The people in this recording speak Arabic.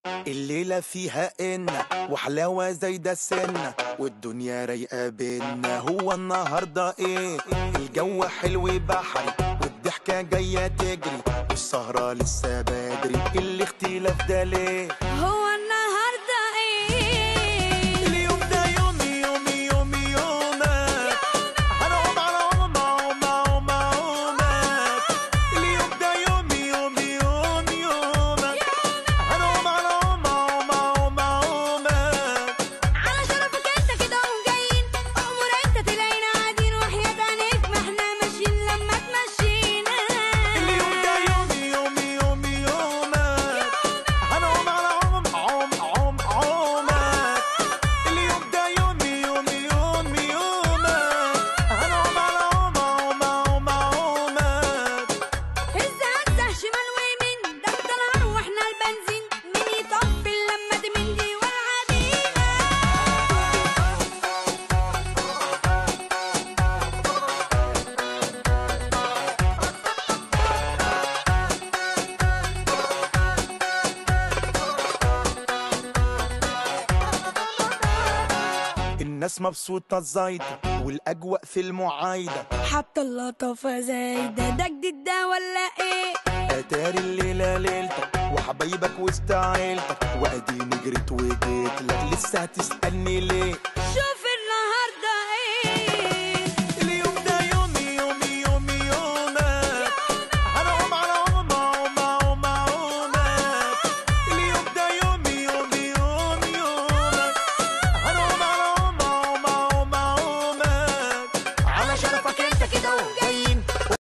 الليلة فيها إنة وحلاوة زايدة السنة والدنيا رايقة بينا. هو النهاردة إيه؟ الجو حلو بحري والضحكة جاية تجري والسهرة لسه بدري. الاختلاف ده ليه؟ هو النهارده ايه؟ اليوم ده يومي يومك. هنقوم على عومك. اليوم ده يومي يومك. هنقوم على عومك. على شرفك انت كده وجايين، امور انت تلاقينا قاعدين وحياة عينيك ما احنا ماشيين لما تمشينا. اليوم ده يومي يومك. هنقوم على عومك. اليوم ده يومي يومك. هنقوم على عومك. هزة شمال ويمين، ده النار واحنا البنزين، مين يطبل لما دي من دي والعبينا. الناس مبسوطة زايدة والأجواء في المعايدة. حتى اللطافة زايدة، ده جديد ده ولا ايه؟ أتاري الليلة ليلتك وحبايبك وسط عيلتك، وأديني جريت وجيت لك. لسه هتسألني ليه؟